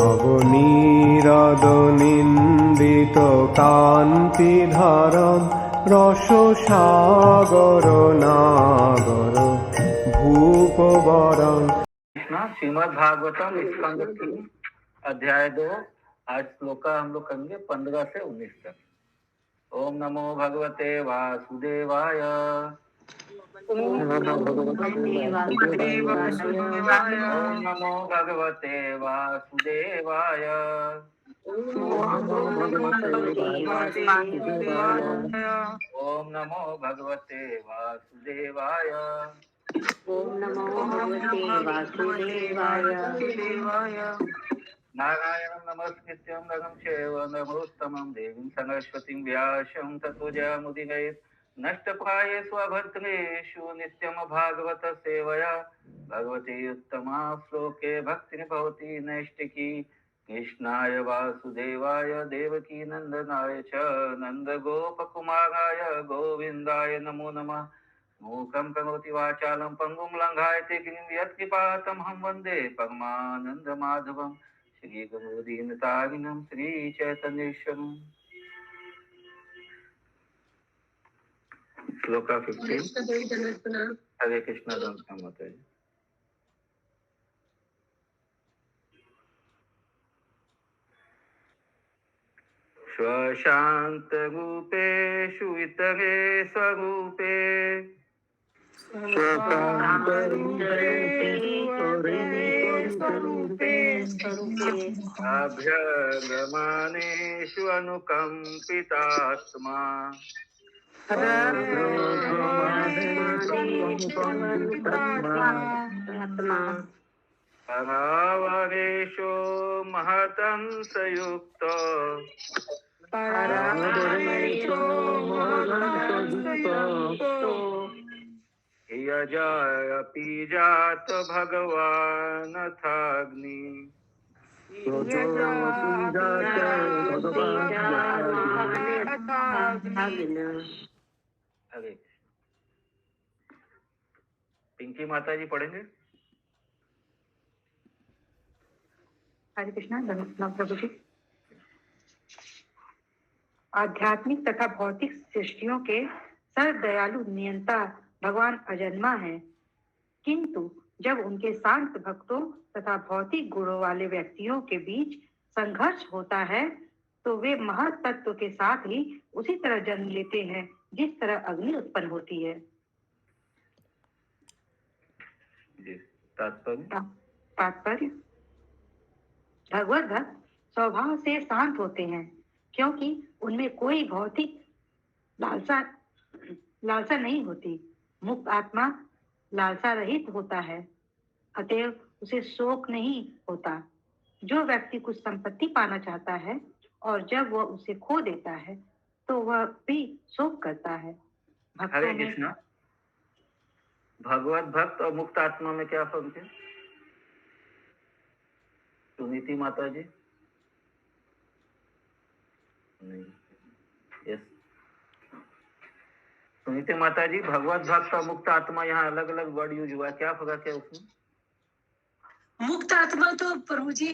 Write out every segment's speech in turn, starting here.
নবনীরদ নিন্দিত কান্তিধারম রসসাগর নাগর ভূপবরং। श्रीमद् भागवतम स्कंद 3 अध्याय 2। आज श्लोक हम लोग करेंगे 15 से 19 तक। ओम नमो भगवते वासुदेवाय। ओम नमो भगवते वासुदेवाय। ओम नमो भगवते वासुदेवाय। ओम नमो भगवते वासुदेवाय। नारायणं नमस्कृत्यं नरं चैव नरोत्तमं देवीं सरस्वतीं व्यासं ततो जयमुदीरयेत्। नष्टप्रायेषु अभद्रेषु नित्यं भागवत सेवया भगवती उत्तमा श्लोके भक्तिर्भवति नैष्टिकी। कृष्णाय वासुदेवाय देवकी नंदनाय च नन्दगोपकुमाराय गोविन्दाय नमो नमः। मूकं करोति वाचालं पंगुं लङ्घयते गिरिं यत्कृपातमहं वन्दे परमानन्दमाधवं। श्रीगुरुदीनतारिणं श्रीचैतन्येश्वरम्। श्लोक 15। हरे कृष्ण माता जी। स्वशान्तरूपेषु इतरे स्वरूपे अभ्यगमानेषु अनुकम्पितात्मा परावरेषु महतं संयुक्तो यजापि जात भगवानथाग्नि। अरे पिंकी माता जी पढ़ेंगे। हरे कृष्णा। प्रभु जी, आध्यात्मिक तथा भौतिक सृष्टियों के सर्वदयालु नियंता भगवान अजन्मा है, किंतु जब उनके शांत भक्तों तथा भौतिक गुणों वाले व्यक्तियों के बीच संघर्ष होता है तो वे महत तत्व के साथ ही उसी तरह जन्म लेते हैं जिस तरह अग्नि उत्पन्न होती है। तात्पर्य, भगवत भक्त स्वभाव से शांत होते हैं क्योंकि उनमें कोई भौतिक लालसा नहीं होती। मुक्त आत्मा लालसा रहित होता है, अतएव उसे शोक नहीं होता। जो व्यक्ति कुछ संपत्ति पाना चाहता है और जब वह उसे खो देता है तो वह भी शोक करता है। हरे कृष्णा। भगवत भक्त और मुक्त आत्मा में क्या फर्क है? सुनीति माता जी। नहीं, यस सुनीति माता जी, भगवत भक्त और मुक्त आत्मा यहाँ अलग अलग वर्ड यूज हुआ है, क्या फर्क है उसमें? मुक्त आत्मा तो प्रभु जी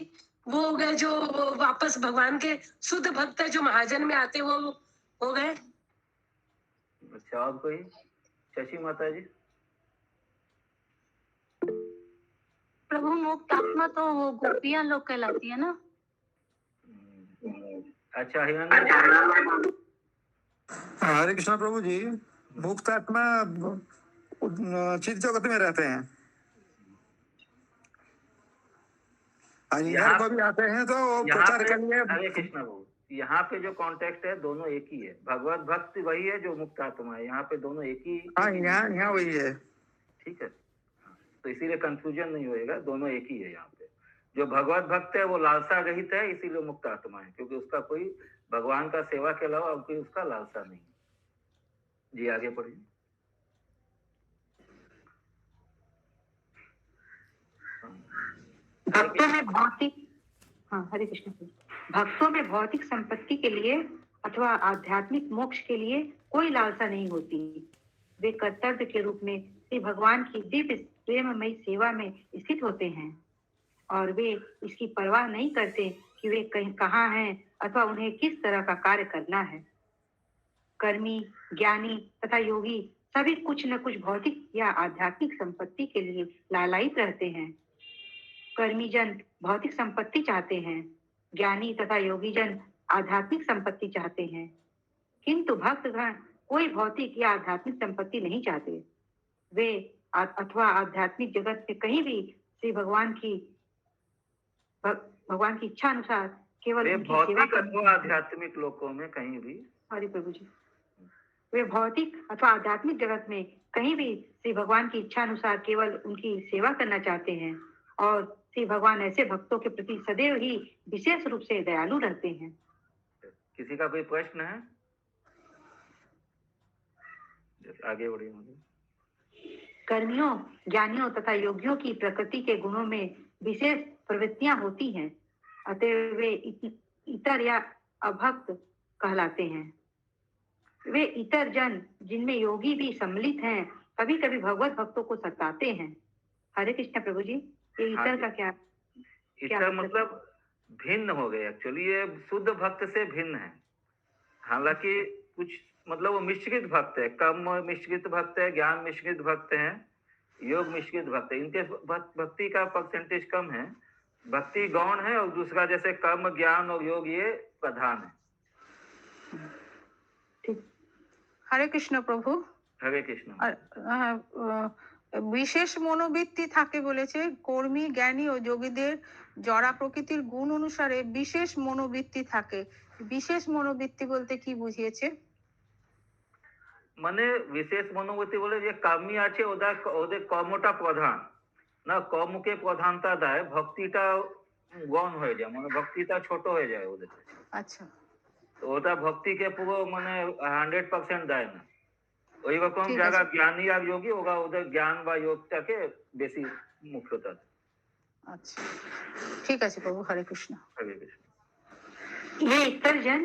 वो हो गए जो वापस भगवान के शुद्ध भक्त है, जो महाजन में आते वो हो गए। अच्छा, और कोई? शशि माता जी। प्रभु मुक्त आत्मा तो वो गोपियां लोग कहलाती है ना। अच्छा, हरे कृष्णा प्रभु जी, मुक्त आत्मा चित्त जगत में रहते हैं, यहाँ को भी आते हैं तो प्रचार के लिए। हरे कृष्णा प्रभु, यहाँ पे जो कॉन्टेक्स्ट है दोनों एक ही है। भगवत भक्त वही है जो मुक्त आत्मा है, यहाँ पे दोनों एक ही। हाँ, यहाँ वही है। ठीक है, तो इसीलिए कंफ्यूजन नहीं होएगा, दोनों एक ही है। यहाँ पे जो भगवत भक्त है वो लालसा रहित है, इसीलिए मुक्त आत्मा है, क्योंकि उसका कोई भगवान का सेवा के अलावा कोई उसका लालसा नहीं। जी आगे पढ़िए। भक्तों में भौतिक हरे कृष्ण। भक्तों में भौतिक संपत्ति के लिए अथवा आध्यात्मिक मोक्ष के लिए कोई लालसा नहीं होती। वे कर्तव्य के रूप में श्री भगवान की दिव्य प्रेममयी सेवा में स्थित होते हैं और वे इसकी परवाह नहीं करते कि वे कहीं कहाँ हैं अथवा उन्हें किस तरह का कार्य करना है। कर्मी, ज्ञानी तथा योगी सभी कुछ न कुछ भौतिक या आध्यात्मिक संपत्ति के लिए लालायित रहते हैं। कर्मी जन भौतिक संपत्ति चाहते हैं, ज्ञानी तथा योगी जन आध्यात्मिक संपत्ति चाहते हैं, किंतु भक्तगण कोई भौतिक या आध्यात्मिक संपत्ति नहीं चाहते। वे अथवा आध्यात्मिक जगत में कहीं भी श्री भगवान की इच्छा अनुसार केवल वे उनकी सेवा भौतिक करते अथवा हैं। आध्यात्मिक लोकों में कहीं भी हरि प्रभु जी, वे भौतिक अथवा आध्यात्मिक जगत में कहीं भी श्री भगवान की इच्छा अनुसार केवल उनकी सेवा करना चाहते हैं और श्री भगवान ऐसे भक्तों के प्रति सदैव ही विशेष रूप से दयालु रहते हैं। किसी का कोई प्रश्न है? आगे बढ़िए। कर्मियों, ज्ञानियों तथा योगियों की प्रकृति के गुणों में विशेष प्रवृत्तियां होती हैं, अतः वे इतर या अभक्त कहलाते हैं। वे इतर जन जिनमें योगी भी सम्मिलित हैं कभी कभी भगवत भक्तों को सताते हैं। हरे कृष्ण प्रभु जी, ये इतर का क्या इतर मतलब भिन्न हो गए। एक्चुअली ये शुद्ध भक्त से भिन्न है। हालांकि कुछ मतलब वो मिश्रित भक्त है, कम मिश्रित भक्त है, ज्ञान मिश्रित भक्त है, योग मिश्रित भक्त है। इनके भक्ति का परसेंटेज कम है, भक्ति गौण है, और दूसरा जैसे कर्म, ज्ञान और योग ये प्रधान है। हरे कृष्ण प्रभु। हरे कृष्ण। বিশেষ মনোবৃত্তি থাকে বলেছে, কর্মী, জ্ঞানী ও যোগীদের জড়া প্রকৃতির গুণ অনুসারে বিশেষ মনোবৃত্তি থাকে। বিশেষ মনোবৃত্তি বলতে কি বুঝিয়েছে? মানে বিশেষ মনোবৃত্তি বলে যে কামি আছে ওদের কর্মটা প্রধান না, কর্মকে প্রধানতা দেয়, ভক্তিটা গৌণ হয়ে যায়, মানে ভক্তিটা ছোট হয়ে যায় ওদের। আচ্ছা, তো ওটা ভক্তিকে পুরো মানে 100% দেয় না। ওই রকম ঠিক যারা আছে। জ্ঞানী আর যোগী ওরা ওদের জ্ঞান বা যোগটাকে বেশি মুখ্যতা দেয়। আচ্ছা, ঠিক আছে প্রভু। হরে কৃষ্ণ। हरे कृष्ण। ये इतर जन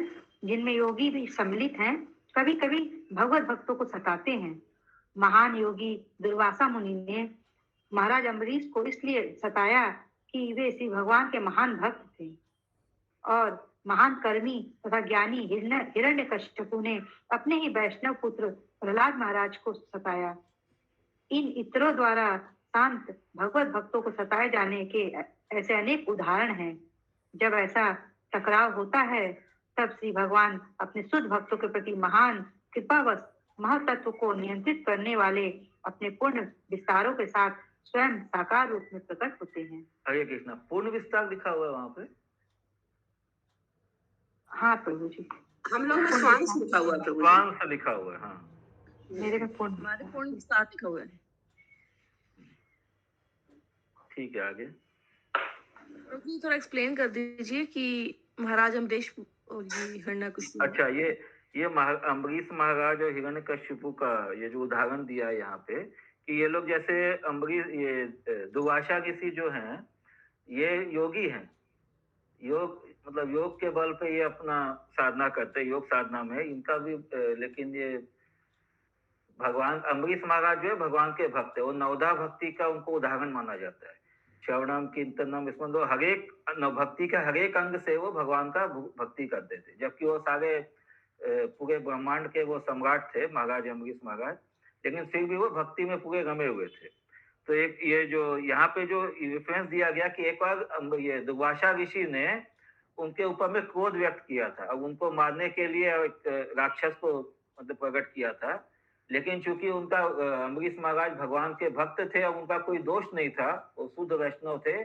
जिनमें योगी भी सम्मिलित हैं कभी कभी भगवत भक्तों को सताते हैं। महान योगी दुर्वासा मुनि ने महाराज अम्बरीश को इसलिए सताया कि वे श्री भगवान के महान भक्त थे, और महान कर्मी तथा ज्ञानी हिरण्यकश्यपु ने अपने ही वैष्णव पुत्र प्रहलाद महाराज को सताया। इन इतरों द्वारा शांत भगवत भक्तों को सताए जाने के ऐसे अनेक उदाहरण हैं। जब ऐसा टकराव होता है तब श्री भगवान अपने शुद्ध भक्तों के प्रति महान कृपावश महतत्व को नियंत्रित करने वाले अपने पूर्ण विस्तारों के साथ स्वयं साकार रूप में प्रकट होते हैं। हरे कृष्ण। पूर्ण विस्तार लिखा हुआ है वहां पे? हाँ प्रभु जी, हम लोग में स्वांश लिखा हुआ है प्रभु जी। स्वांश लिखा हुआ है। हाँ, मेरे में पूर्ण हमारे पूर्ण विस्तार लिखा हुआ है। ठीक है। आगे प्रभु जी थोड़ा एक्सप्लेन कर दीजिए कि महाराज अम्बरीश और ये हिरण्यकशिपु। अच्छा, ये अम्बरीश महाराज और हिरण्यकशिपु का ये जो उदाहरण दिया है यहाँ पे कि ये लोग जैसे अम्बरीश, ये दुर्वासा ऋषि जो हैं ये योगी हैं, योग मतलब योग के बल पे ये अपना साधना करते हैं, योग साधना में इनका भी लेकिन ये भगवान अम्बरीश महाराज जो है भगवान के भक्त है, वो नवधा भक्ति का उनको उदाहरण माना जाता है। श्रवणम कीर्तनम इसमें तो हरेक भक्ति का हरेक अंग से वो भगवान का भक्ति करते थे, जबकि वो सारे पूरे ब्रह्मांड के वो सम्राट थे महाराज अम्बरीश महाराज, लेकिन फिर भी वो भक्ति में पूरे रमे हुए थे। तो एक ये जो यहाँ पे जो रेफरेंस दिया गया कि एक बार ये दुर्वासा ऋषि ने उनके ऊपर में क्रोध व्यक्त किया था, अब उनको मारने के लिए एक राक्षस को मतलब प्रकट किया था, लेकिन चूंकि उनका अम्बरीश महाराज भगवान के भक्त थे और उनका कोई दोष नहीं था, वो शुद्ध वैष्णव थे,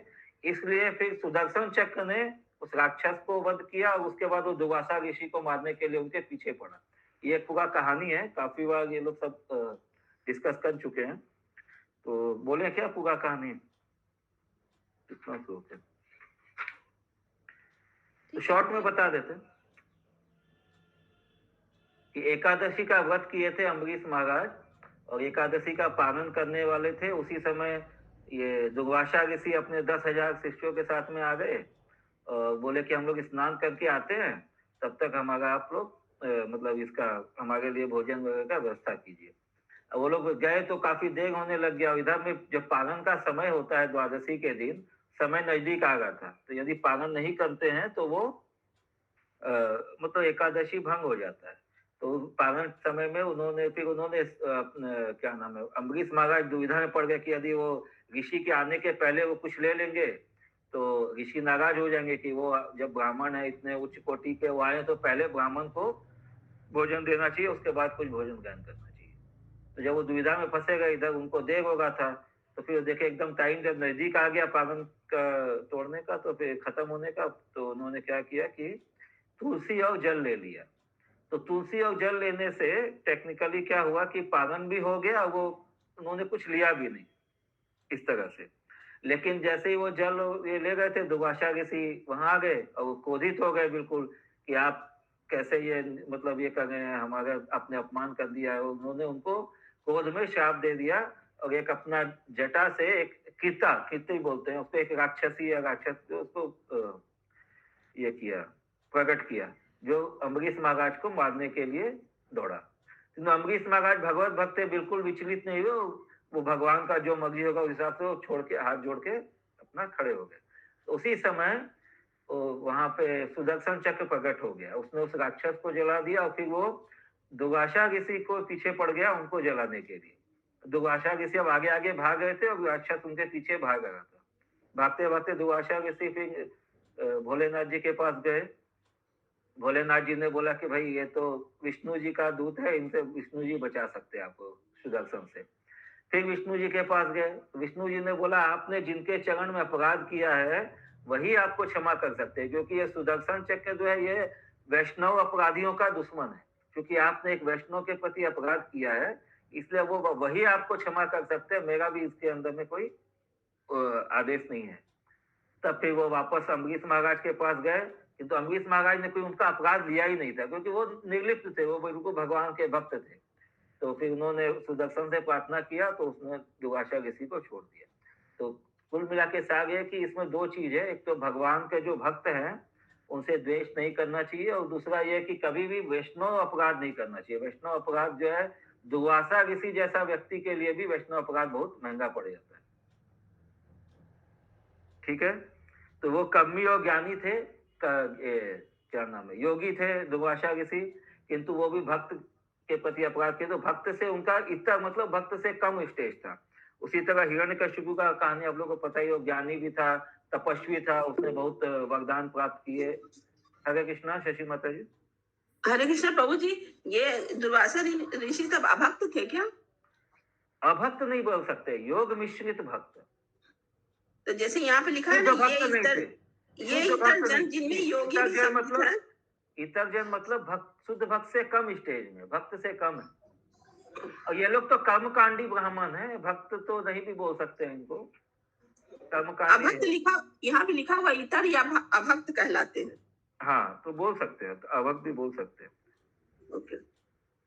इसलिए फिर सुदर्शन चक्र ने उस राक्षस को वध किया और उसके बाद वो दुर्वासा ऋषि को मारने के लिए उनके पीछे पड़ा। ये पूरा कहानी है, काफी बार ये लोग सब डिस्कस कर चुके हैं, तो बोले क्या पूरा कहानी कितना श्लोक है तो शॉर्ट में बता देते कि एकादशी का व्रत किए थे अम्बरीश महाराज और एकादशी का पालन करने वाले थे। उसी समय ये दुर्वासा ऋषि अपने 10,000 शिष्यों के साथ में आ गए और बोले कि हम लोग स्नान करके आते हैं, तब तक हमारा आप लोग मतलब इसका हमारे लिए भोजन वगैरह का व्यवस्था कीजिए। वो लोग गए तो काफी देर होने लग गया। इधर में जब पालन का समय होता है द्वादशी के दिन, समय नजदीक आ गया था, तो यदि पालन नहीं करते हैं तो वो मतलब एकादशी भंग हो जाता है। तो पालन समय में उन्होंने क्या नाम है, अम्बरीश महाराज दुविधा में पड़ गए कि यदि वो ऋषि के आने के पहले वो कुछ ले लेंगे तो ऋषि नाराज हो जाएंगे कि वो जब ब्राह्मण है इतने उच्च कोटि के वो आए तो पहले ब्राह्मण को भोजन देना चाहिए, उसके बाद कुछ भोजन ग्रहण करना चाहिए। तो जब वो दुविधा में फंसे गए, इधर उनको देर हो गया था, तो फिर देखे एकदम टाइम जब नजदीक आ गया पालन का तोड़ने का, तो फिर खत्म होने का, तो उन्होंने क्या किया कि तुलसी और जल ले लिया। तो तुलसी और जल लेने से टेक्निकली क्या हुआ कि पालन भी हो गया, वो उन्होंने कुछ लिया भी नहीं इस तरह से। लेकिन जैसे ही वो जल ये ले गए थे, दुर्वासा ऋषि वहां आ गए और वो क्रोधित हो गए बिल्कुल कि आप कैसे ये मतलब ये कर रहे हैं, हमारे अपने अपमान कर दिया है। उन्होंने उनको क्रोध में श्राप दे दिया और एक अपना जटा से एक कीर्ति बोलते हैं उसको, एक राक्षसी या राक्षस उसको ये किया, प्रकट किया, जो अम्बरीश महाराज को मारने के लिए दौड़ा। किंतु अम्बरीश महाराज भगवत भक्त थे, बिल्कुल विचलित नहीं हुए, वो भगवान का जो मर्जी होगा उस हिसाब से वो छोड़ के हाथ जोड़ के अपना खड़े हो गए। तो उसी समय वहां पे सुदर्शन चक्र प्रकट हो गया, उसने उस राक्षस को जला दिया और फिर वो दुर्वासा ऋषि को पीछे पड़ गया उनको जलाने के लिए। दुर्वासा ऋषि अब आगे आगे भाग गए थे और राक्षस उनके पीछे भाग रहा था। भागते भागते दुर्वासा ऋषि फिर भोलेनाथ जी के पास गए। भोलेनाथ जी ने बोला कि भाई ये तो विष्णु जी का दूत है, इनसे विष्णु जी बचा सकते हैं आपको सुदर्शन से। फिर विष्णु जी के पास गए, विष्णु जी ने बोला आपने जिनके चरण में अपराध किया है वही आपको क्षमा कर सकते हैं, क्योंकि ये सुदर्शन चक्र जो है ये वैष्णव अपराधियों का दुश्मन है, क्योंकि आपने एक वैष्णव के प्रति अपराध किया है, इसलिए वो वही आपको क्षमा कर सकते हैं, मेरा भी इसके अंदर में कोई आदेश नहीं है। तब फिर वो वापस अम्बरीश महाराज के पास गए, किंतु अम्बरीश महाराज ने कोई उनका अपराध लिया ही नहीं था, क्योंकि वो निर्लिप्त थे, वो बिल्कुल भगवान के भक्त थे। तो फिर उन्होंने सुदर्शन से प्रार्थना किया तो उसने दुर्वासा ऋषि को छोड़ दिया। तो कुल मिला के साथ ये कि इसमें दो चीज है, एक तो भगवान के जो भक्त हैं उनसे द्वेष नहीं करना चाहिए, और दूसरा ये कि कभी भी वैष्णव अपराध नहीं करना चाहिए। वैष्णव अपराध जो है दुर्वासा ऋषि जैसा व्यक्ति के लिए भी वैष्णव अपराध बहुत महंगा पड़ जाता है। ठीक है, तो वो कर्मी और ज्ञानी थे, क्या नाम है, योगी थे दुर्वासा ऋषि, किंतु वो भी भक्त के प्रति अपराध किए, तो भक्त से उनका इतना मतलब भक्त से कम स्टेज था। उसी तरह हिरण्यकशिपु का कहानी आप लोगों को पता ही हो, ज्ञानी भी था, तपस्वी था, उसने बहुत वरदान प्राप्त किए। हरे कृष्णा शशि माता जी। हरे कृष्ण प्रभु जी, ये दुर्वासा ऋषि तब अभक्त थे क्या? अभक्त नहीं बोल सकते, योग मिश्रित भक्त। तो जैसे यहाँ पे लिखा है ना, ये इतर जन जिनमें योगी भी मतलब इतर जन मतलब भक्त, शुद्ध भक्त से कम स्टेज में, भक्त से कम है। और ये लोग तो कर्मकांडी ब्राह्मण है, भक्त तो नहीं भी बोल सकते हैं इनको, कर्मकांडी। अभक्त लिखा, यहाँ पे लिखा हुआ इतर या अभक्त कहलाते हैं। हाँ, तो बोल सकते हैं, अभक्त भी बोल सकते हैं। ओके,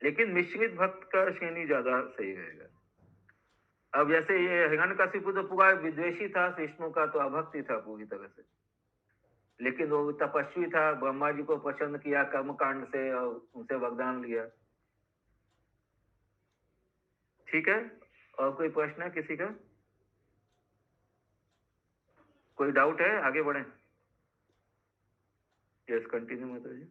लेकिन मिश्रित भक्त का श्रेणी ज्यादा सही रहेगा। अब जैसे ये हिरण्यकशिपु तो पूरा विद्वेषी था विष्णु का, तो अभक्त ही था पूरी तरह से, लेकिन वो तपस्वी था, ब्रह्मा जी को प्रसन्न किया कर्मकांड से और उनसे वरदान लिया। ठीक है, और कोई प्रश्न है किसी का? कोई डाउट है? आगे बढ़े। यस, कंटिन्यू माता जी।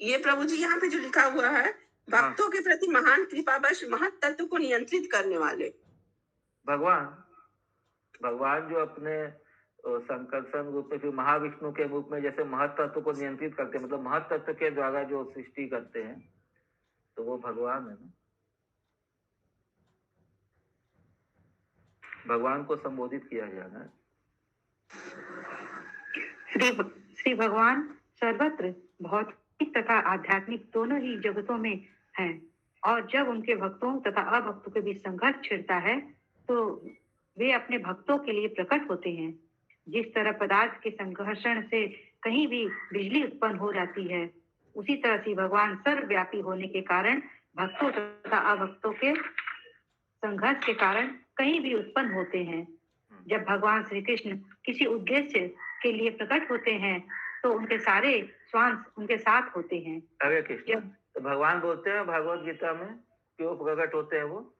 ये प्रभु जी यहाँ पे जो लिखा हुआ है, भक्तों के प्रति महान कृपावश महत तत्व को नियंत्रित करने वाले भगवान जो अपने संकर्षण रूप में, फिर महाविष्णु के रूप में जैसे महत तत्व को नियंत्रित करते हैं, मतलब महत तत्व के द्वारा जो सृष्टि करते हैं, तो वो भगवान है ना। भगवान को संबोधित किया जाना है। श्री भगवान सर्वत्र भौतिक तथा आध्यात्मिक दोनों ही जगतों में हैं, और जब उनके भक्तों तथा अभक्तों के बीच संघर्ष छिड़ता है तो वे अपने भक्तों के लिए प्रकट होते हैं। जिस तरह पदार्थ के संघर्षण से कहीं भी बिजली उत्पन्न हो जाती है, उसी तरह से भगवान सर्वव्यापी होने के कारण भक्तों तथा अभक्तों के संघर्ष के कारण कहीं भी उत्पन्न होते हैं। जब भगवान श्री कृष्ण किसी उद्देश्य के लिए प्रकट होते हैं तो उनके सारे स्वांश उनके साथ होते हैं। हरे कृष्ण। तो भगवान बोलते हैं भागवत गीता में, क्यों प्रकट होते हैं वो?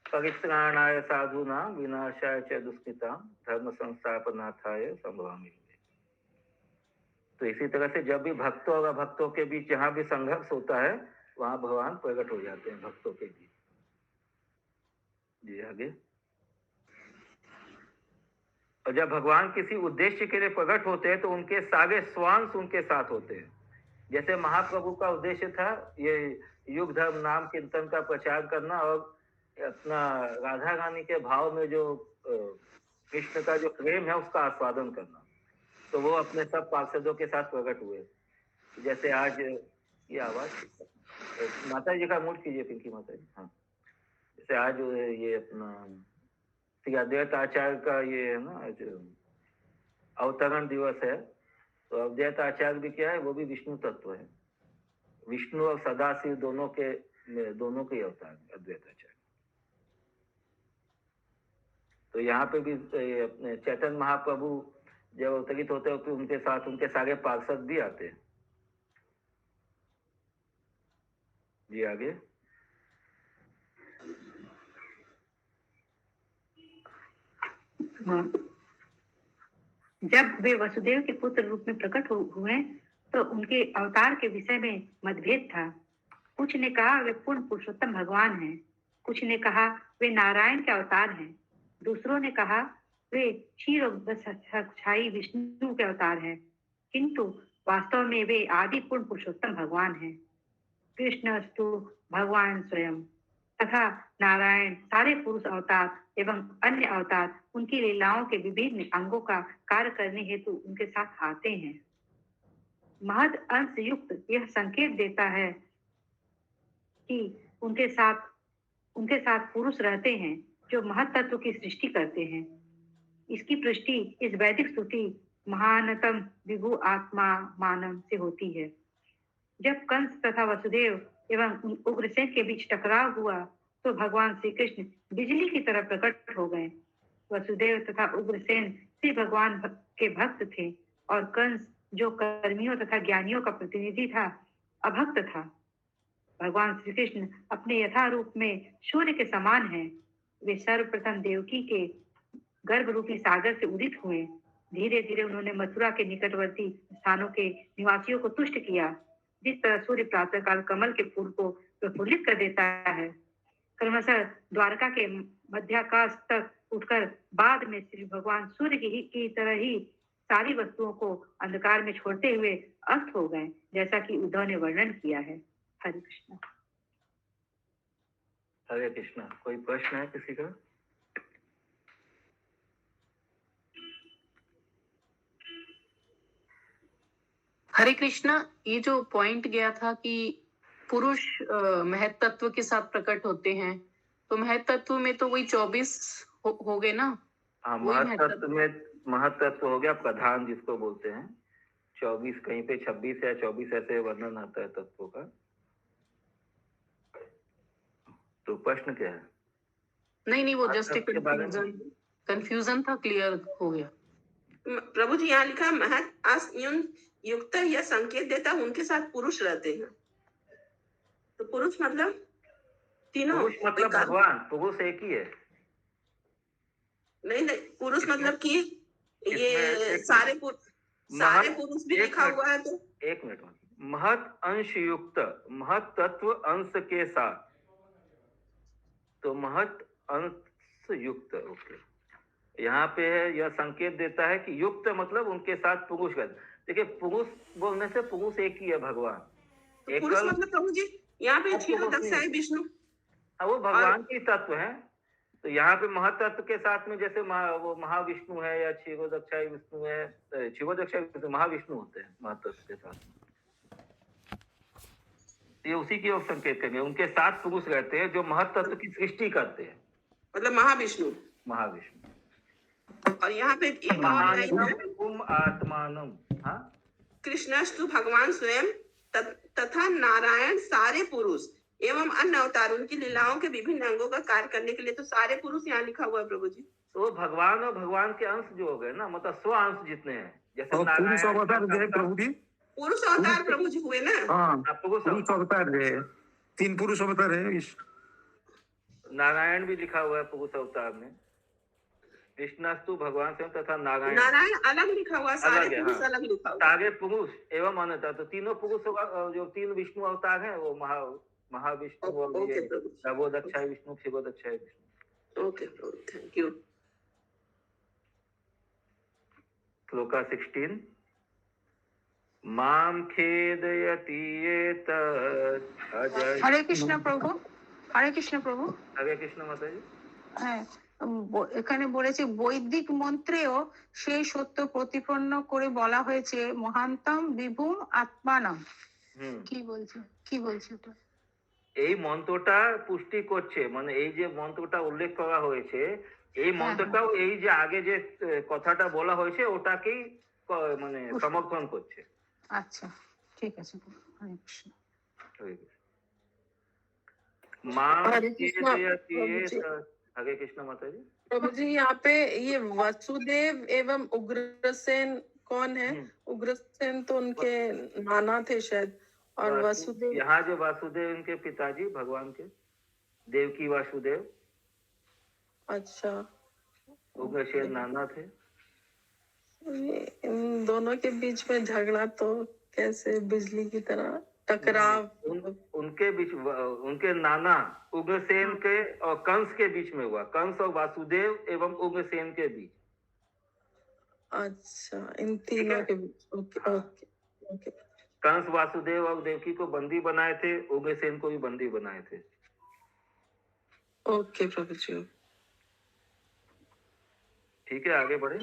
परित्राणाय साधूनां विनाशाय च दुष्कृतां धर्म संस्थापनार्थाय संभवामि युगे। तो इसी तरह से जब भी भक्तों और अभक्तों के बीच जहां भी संघर्ष होता है वहां भगवान प्रकट हो जाते हैं भक्तों के बीच। जी आगे। और जब भगवान किसी उद्देश्य के लिए प्रकट होते हैं तो उनके सारे स्वांश उनके साथ होते हैं। जैसे महाप्रभु का उद्देश्य था ये युग धर्म नाम कीर्तन का प्रचार करना और अपना राधा रानी के भाव में जो कृष्ण का जो प्रेम है उसका आस्वादन करना, तो वो अपने सब पार्षदों के साथ प्रकट हुए। जैसे आज ये आवाज माता जी का मूड कीजिए पिंकी माता जी। हाँ, जैसे आज ये अपना श्री अद्वैत आचार्य का ये है ना आज अवतरण दिवस है, तो अद्वैत आचार्य भी क्या है, वो भी विष्णु तत्व है। विष्णु और सदाशिव दोनों के ही अवतार अद्वैत आचार्य। तो यहाँ पे भी अपने चैतन्य महाप्रभु जब अवतरित होते हैं तो उनके साथ उनके सारे पार्षद भी आते हैं। जी आगे। जब वे वसुदेव के पुत्र रूप में प्रकट हुए तो उनके अवतार के विषय में मतभेद था। कुछ ने कहा वे पूर्ण पुरुषोत्तम भगवान हैं, कुछ ने कहा वे नारायण के अवतार हैं, दूसरों ने कहा वे क्षीर छाई विष्णु के अवतार हैं, किंतु वास्तव में वे आदि पूर्ण पुरुषोत्तम भगवान हैं। कृष्णस्तु भगवान स्वयं तथा नारायण सारे पुरुष अवतार एवं अन्य अवतार उनकी लीलाओं के विभिन्न अंगों का कार्य करने हेतु उनके साथ आते हैं। महद अंश युक्त यह संकेत देता है कि उनके साथ पुरुष रहते हैं जो महत तत्व की सृष्टि करते हैं। इसकी पुष्टि इस वैदिक स्तुति महानतम विभु आत्मा मानव से होती है। जब कंस तथा वसुदेव एवं उग्रसेन के बीच टकराव हुआ तो भगवान श्री कृष्ण बिजली की तरह प्रकट हो गए। वसुदेव तथा उग्रसेन श्री भगवान के भक्त थे और कंस जो कर्मियों तथा ज्ञानियों का प्रतिनिधि था अभक्त था। भगवान श्री कृष्ण अपने यथा रूप में सूर्य के समान हैं। वे सर्वप्रथम देवकी के गर्भ रूपी सागर से उदित हुए। धीरे धीरे उन्होंने मथुरा के निकटवर्ती स्थानों के निवासियों को तुष्ट किया। जिस तरह सूर्य प्रातःकाल कमल के फूल को प्रफुल्लित कर देता है, क्रमशः द्वारका के मध्याकाश तक उठकर बाद में श्री भगवान सूर्य की तरह ही सारी वस्तुओं को अंधकार में छोड़ते हुए अस्त हो गए, जैसा कि उद्धव ने वर्णन किया है। हरे कृष्ण। हरे कृष्ण। कोई प्रश्न है किसी का? हरे कृष्णा। ये जो पॉइंट गया था कि पुरुष महत तत्व के साथ प्रकट होते हैं, तो महत तत्व में तो वही 24 हो गए ना? हाँ, महत्त्व में महत्त्व हो गया प्रधान जिसको बोलते हैं। 24 कहीं पे 26 या 24 ऐसे वर्णन आता है तत्वों का। तो प्रश्न क्या है? नहीं, वो जस्ट एक कंफ्यूजन था, क्लियर हो गया। प्रभु जी यहाँ लिखा महत आस्युन युक्त, यह संकेत देता उनके साथ पुरुष रहते हैं। तो पुरुष मतलब तीनों? पुरुष मतलब भगवान, पुरुष एक ही है। नहीं, पुरुष मतलब कि ये सारे पुरुष भी लिखा हुआ है। तो एक मिनट, महत अंश युक्त, महत तत्व अंश के साथ, तो महत अंश युक्त। ओके, यहाँ पे यह संकेत देता है कि युक्त मतलब उनके साथ पुरुष का। देखिए, पुरुष बोलने से पुरुष एक ही है भगवान। तो पुरुष मतलब प्रभु जी यहाँ पे क्षीरोदक्षाई विष्णु, वो भगवान की तत्व है। तो यहाँ पे महतत्व के साथ में जैसे वो महाविष्णु है या क्षीरोदक्षाई विष्णु है, क्षीरोदक्षाई महाविष्णु होते हैं महतत्व के साथ। ये उसी की ओर संकेत करेंगे। उनके साथ पुरुष रहते हैं जो महतत्व की सृष्टि करते हैं, मतलब महाविष्णु। और यहाँ पे आत्मानम, हाँ, कृष्णस्तु भगवान स्वयं तथा नारायण सारे पुरुष एवं अन्य अवतार उनकी लीलाओं के विभिन्न अंगों का कार्य करने के लिए। तो सारे पुरुष यहाँ लिखा हुआ है प्रभु जी। तो भगवान और भगवान के अंश जो हो गए ना, मतलब 100 अंश जितने हैं, जैसे पुरुष अवतार प्रभु जी, पुरुष अवतार प्रभु जी हुए ना। हाँ, पुरुष अवतार है, 3 पुरुष अवतार है। नारायण भी लिखा हुआ है पुरुष अवतार में। कृष्णास्तु भगवान स्वयं तथा नारायण नारायण अलग लिखा हुआ, सारे अलग है, पुरुष हाँ। अलग लिखा हुआ। सारे पुरुष एवं अनंता, तो तीनों पुरुष होगा, जो तीन विष्णु अवतार हैं वो महाविष्णु और ओके ये प्रभु, नवोदक्षाय विष्णु, शिवोदक्षाय विष्णु। ओके प्रभु, थैंक यू। श्लोका 16 माम खेदयति एतत् अजस्र। हरे कृष्ण प्रभु, हरे कृष्ण प्रभु। हरे कृष्ण माताजी। হ্যাঁ, এখানে বলেছে বৈদিক মন্ত্রেও সেই সত্য প্রতিপন্ন করে বলা হয়েছে মহান্তম বিভূম আত্মানাম। কি বলছে ওটা? এই মন্ত্রটা পুষ্টি করছে, মানে এই যে মন্ত্রটা উল্লেখ করা হয়েছে, এই মন্ত্রটাও এই যে আগে যে কথাটা বলা হয়েছে ওটাকেই মানে সমর্থন করছে। আচ্ছা, ঠিক আছে। হরে কৃষ্ণ। हरे कृष्ण माता जी। प्रभु जी, यहाँ पे ये वसुदेव एवं उग्रसेन कौन है? उग्रसेन तो उनके नाना थे शायद, और वसुदेव यहाँ जो वासुदेव उनके पिताजी भगवान के, देवकी वासुदेव। अच्छा, उग्रसेन नाना थे। इन दोनों के बीच में झगड़ा तो कैसे बिजली की तरह टकराव? उनके बीच, उनके नाना उग्रसेन के और कंस के बीच में हुआ, कंस और वासुदेव एवं उग्रसेन के बीच। अच्छा, इन तीनों के बीच। Okay okay okay. Kansa Vasudev और देवकी को बंदी बनाए थे, उग्रसेन को भी बंदी बनाए थे। ओके प्रभु जी। ठीक है, आगे बढ़े।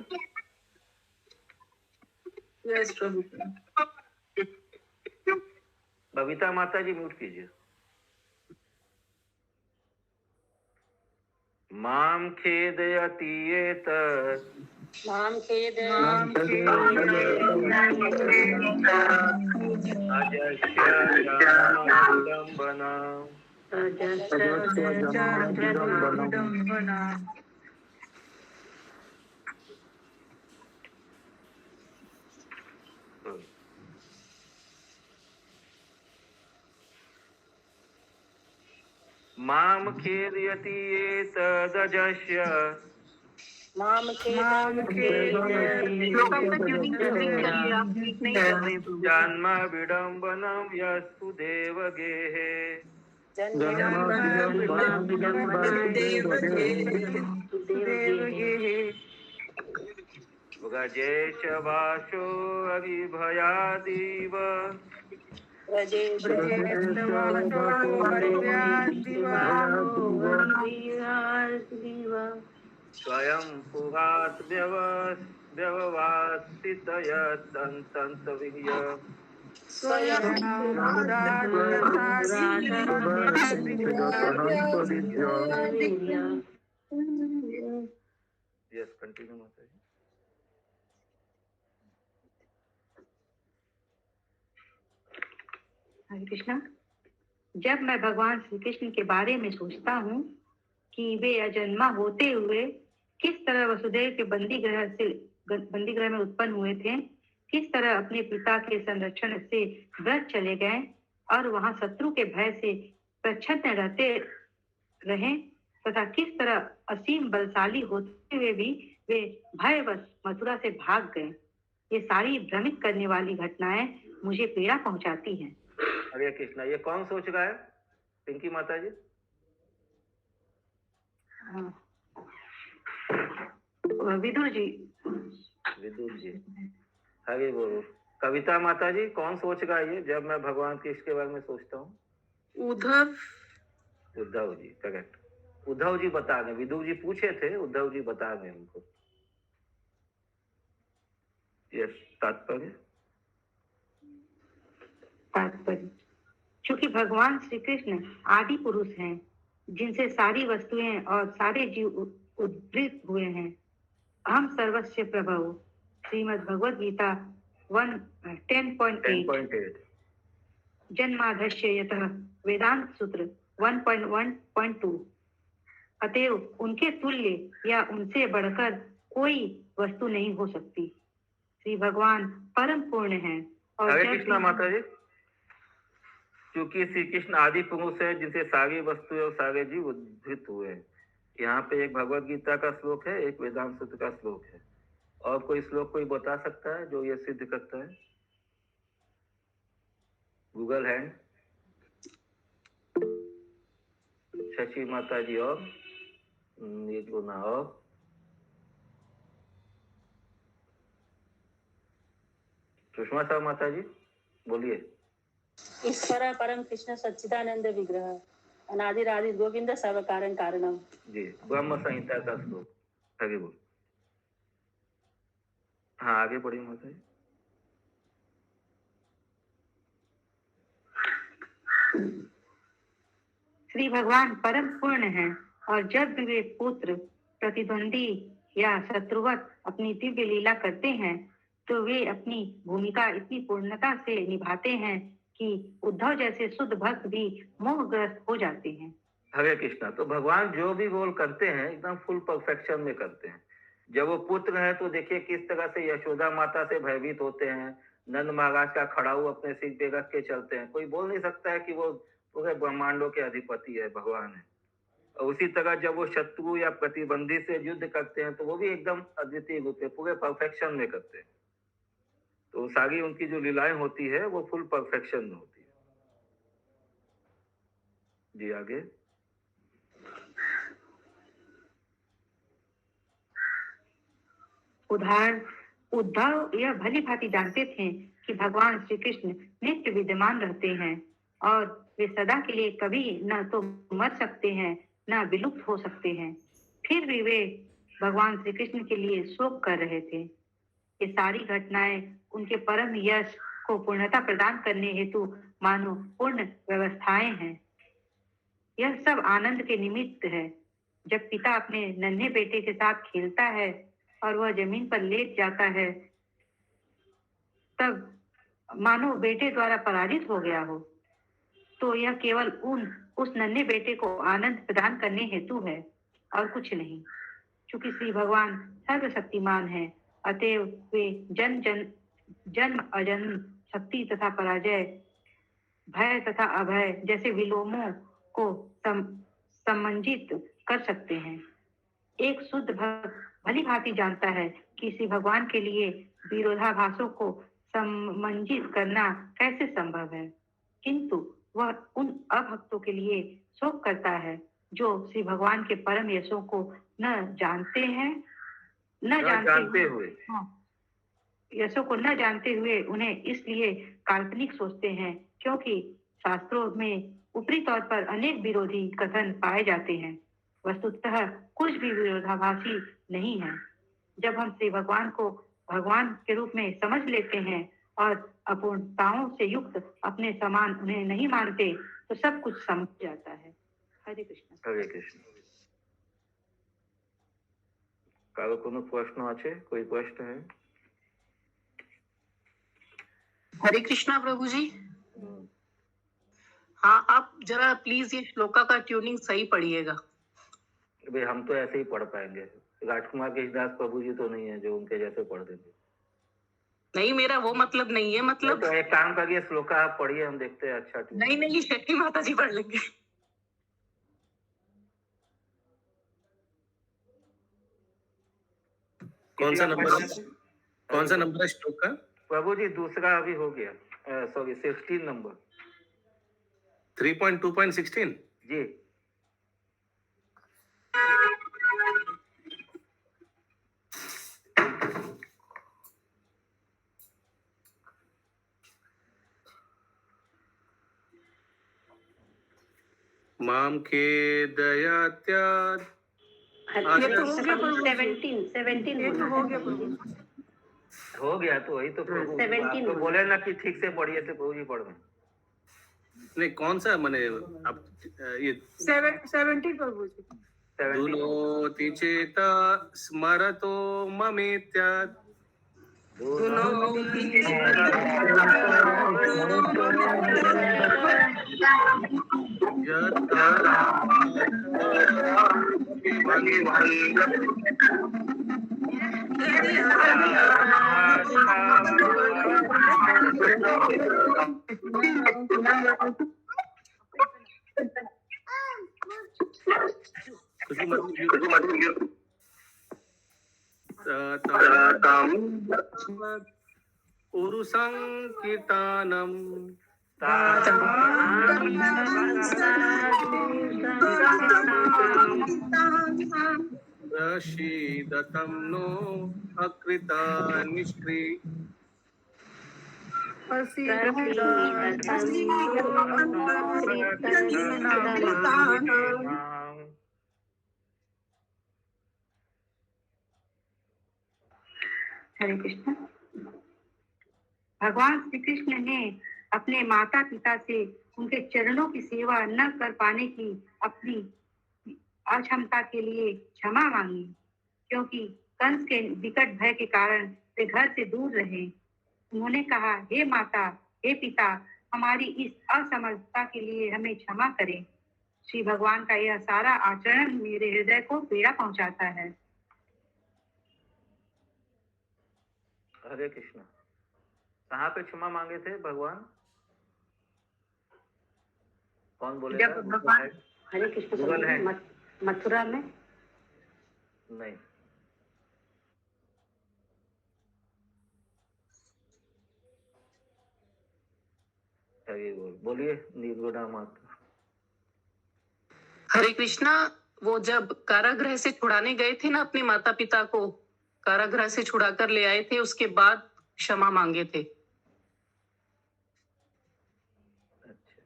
यस प्रभु। बबीता माता जी म्यूट कीजिए। माम खेदयति एतत् अजस्य जन्मविडम्बना। माम खेदयति एतदजस्य जन्म विडम्बनं यस्तु देवगेः व्रजे च वासो अविभयादिव स्वयं पुरात् व्यववासितयन्तन्तविह्य यस, कंटिन्यू माता जी। हरे कृष्णा। जब मैं भगवान श्री कृष्ण के बारे में सोचता हूँ कि वे अजन्मा होते हुए किस तरह वसुदेव के बंदी गृह में उत्पन्न हुए थे, किस तरह अपने पिता के संरक्षण से व्रत चले गए और वहां शत्रु के भय से प्रच्छन्न रहते रहे, तथा किस तरह असीम बलशाली होते हुए भी वे भयवश मथुरा से भाग गए, ये सारी भ्रमित करने वाली घटनाएं मुझे पीड़ा पहुंचाती हैं। हरे कृष्णा। ये कौन सोच रहा है? पिंकी माता जी। विदुर जी। विदुर जी, हरे बोलो। कविता माता जी, कौन सोच रहा है ये जब मैं भगवान कृष्ण के बारे में सोचता हूँ? उद्धव जी, करेक्ट। उद्धव जी बता रहे, विदुर जी पूछे थे, उद्धव जी बता रहे उनको। यस, तात्पर्य क्योंकि भगवान श्री कृष्ण आदि पुरुष हैं, जिनसे सारी वस्तुएं और सारे जीव उद्भूत हुए हैं। हम सर्वस्य प्रभव, श्रीमद् भगवद गीता 10.8, जन्माधस्य यतः वेदांत सूत्र 1.1.2। अतएव उनके तुल्य या उनसे बढ़कर कोई वस्तु नहीं हो सकती। श्री भगवान परम पूर्ण है। और हरे कृष्णा माता जी। क्योंकि श्री कृष्ण आदि पुरुष है जिनसे सारी वस्तुएं और सारे जीव उद्भूत हुए हैं। यहाँ पे एक भगवत गीता का श्लोक है, एक वेदांत सूत्र का श्लोक है। और कोई श्लोक कोई बता सकता है जो ये सिद्ध करता है? Google hand. शशि माता जी और निर्गुणा और सुषमा साहब माता जी बोलिए। ईश्वर परम कृष्ण सच्चिदानंद विग्रह अनादिरादि गोविंद सर्व कारण कारणम। जी, ब्रह्म संहिता का श्लोक। आगे बोल। हाँ आगे पढ़िए माता जी। श्री भगवान परम पूर्ण हैं और जब भी वे पुत्र प्रतिद्वंदी या शत्रुवत अपनी दिव्य लीला करते हैं तो वे अपनी भूमिका इतनी पूर्णता से निभाते हैं कि उद्धव जैसे शुद्ध भक्त भी मोहग्रस्त हो जाते हैं। हरे कृष्णा। तो भगवान जो भी रोल करते हैं एकदम फुल परफेक्शन में करते हैं। जब वो पुत्र है तो देखिए किस तरह से यशोदा माता से भयभीत होते हैं, नंद महाराज का खड़ाऊ अपने सिर पे रख के चलते हैं। कोई बोल नहीं सकता है कि वो पूरे ब्रह्मांडों के अधिपति है, भगवान है। और उसी तरह जब वो शत्रु या प्रतिबंधी से युद्ध करते हैं तो वो भी एकदम अद्वितीय रूप से पूरे परफेक्शन में करते हैं। तो सारी उनकी जो लीलाएं होती है वो फुल परफेक्शन में होती है। जी आगे। उद्धव यह भली भांति जानते थे कि भगवान श्री कृष्ण नित्य विद्यमान रहते हैं और वे सदा के लिए कभी न तो मर सकते हैं न विलुप्त हो सकते हैं। फिर भी वे भगवान श्री कृष्ण के लिए शोक कर रहे थे। ये सारी घटनाएं उनके परम यश को पूर्णता प्रदान करने हेतु मानो पूर्ण व्यवस्थाएं हैं। यह सब आनंद के निमित्त है। जब पिता अपने नन्हे बेटे के साथ खेलता है और वह जमीन पर लेट जाता है तब मानो बेटे द्वारा पराजित हो गया हो, तो यह केवल उस नन्हे बेटे को आनंद प्रदान करने हेतु है और कुछ नहीं। क्योंकि श्री भगवान सर्वशक्तिमान है, अतएव वे जन्म अजन्म, शक्ति तथा पराजय, भय तथा अभय जैसे विलोमों को सम्मंजित कर सकते हैं। एक शुद्ध भक्त भली भांति जानता है कि श्री भगवान के लिए विरोधाभासों को सम्मंजित करना कैसे संभव है, किंतु वह उन अभक्तों के लिए शोक करता है जो श्री भगवान के परम यशों को न जानते हैं, न जानते हुए यशों को न जानते हुए उन्हें इसलिए काल्पनिक सोचते हैं, क्योंकि शास्त्रों में ऊपरी तौर पर अनेक विरोधी कथन पाए जाते हैं, वस्तुतः कुछ भी विरोधाभासी नहीं है। जब हम श्री भगवान को भगवान के रूप में समझ लेते हैं और अपूर्णताओं से युक्त अपने समान उन्हें नहीं मानते तो सब कुछ समझ जाता है। हरे कृष्ण। हरे कृष्ण। कारो कोनो प्रश्न आछे? कोई प्रश्न है? हरे कृष्णा प्रभु जी। हाँ, आप जरा प्लीज ये श्लोका का ट्यूनिंग सही पढ़िएगा। भाई हम तो ऐसे ही पढ़ पाएंगे, राजकुमार कृष्णदास प्रभु जी तो नहीं है जो उनके जैसे पढ़ देंगे। नहीं, मेरा वो मतलब नहीं है। मतलब तो एक काम करिए, श्लोका आप पढ़िए, हम देखते हैं। अच्छा नहीं, शक्ति माता जी पढ़ लेंगे। कौन सा नंबर है श्लोक का? प्रभु जी दूसरा अभी हो गया, सॉरी 16 नंबर 3.2.16 जी। माम के दयात्याद हो गया तो वही तो प्रभु तो बोले ना कि ठीक से पढ़िए तो प्रभु जी पढ़ रहे। नहीं, कौन सा मैंने आप ये 17 प्रभु जी। दुनोति चेता स्मरतो ममेत्याद उरुसं कीर्तनम रशीदतं नो अकृता निष्क्रि हरे कृष्ण। भगवान श्री कृष्ण ने अपने माता पिता से उनके चरणों की सेवा न कर पाने की अपनी अक्षमता के लिए क्षमा मांगी, क्योंकि कंस के विकट भय के कारण वे घर से दूर रहे। उन्होंने कहा, हे माता, हे पिता, हमारी इस असमर्थता के लिए हमें क्षमा करें। श्री भगवान का यह सारा आचरण मेरे हृदय को पीड़ा पहुंचाता है। हरे कृष्ण। कहाँ पे क्षमा मांगे थे भगवान? कौन बोलेगा? जब भगवान हरे कृष्ण गूगल है? मथुरा में नहीं। बोलिए निर्गुणा माता। हरे कृष्णा, वो जब कारागृह से छुड़ाने गए थे ना अपने माता पिता को, कारागृह से छुड़ा कर ले आए थे, उसके बाद क्षमा मांगे थे। अच्छा,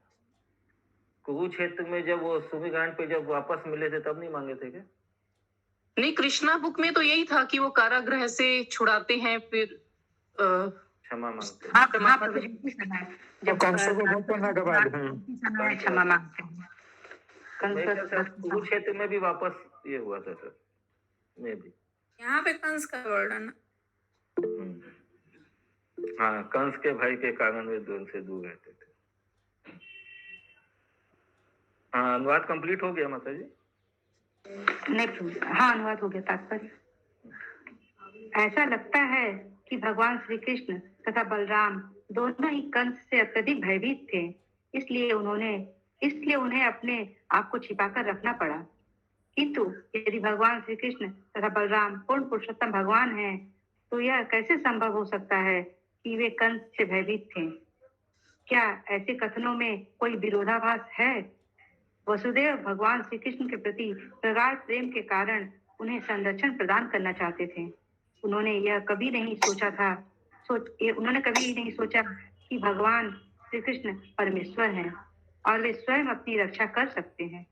कुरुक्षेत्र में जब वो सुमिगांड पे जब वापस मिले थे तब नहीं मांगे थे क्या? नहीं, कृष्णा बुक में तो यही था कि वो कारागृह से छुड़ाते हैं, फिर क्षमा मांगते हैं। जब कंसों को वध करने के बाद क्षमा मांगते हैं। कुरुक्षेत्र में भी वापस ये हुआ था सर, में भी। यहाँ पे कंस का वर्णन। हाँ, कंस के भाई के कारण वे दोनों से दूर रहते थे। हाँ, अनुवाद कंप्लीट हो गया माता जी? नहीं, हाँ अनुवाद हो गया। तात्पर्य ऐसा लगता है कि भगवान श्री कृष्ण तथा बलराम दोनों ही कंस से अत्यधिक भयभीत थे, इसलिए उन्हें अपने आप को छिपाकर रखना पड़ा। किंतु यदि भगवान श्री कृष्ण तथा बलराम पूर्ण पुरुषोत्तम भगवान हैं, तो यह कैसे संभव हो सकता है कि वे कंस से भयभीत थे? क्या ऐसे कथनों में कोई विरोधाभास है? वसुदेव भगवान श्री कृष्ण के प्रति प्रगाढ़ प्रेम के कारण उन्हें संरक्षण प्रदान करना चाहते थे। उन्होंने कभी नहीं सोचा कि भगवान श्री कृष्ण परमेश्वर हैं और वे स्वयं अपनी रक्षा कर सकते हैं।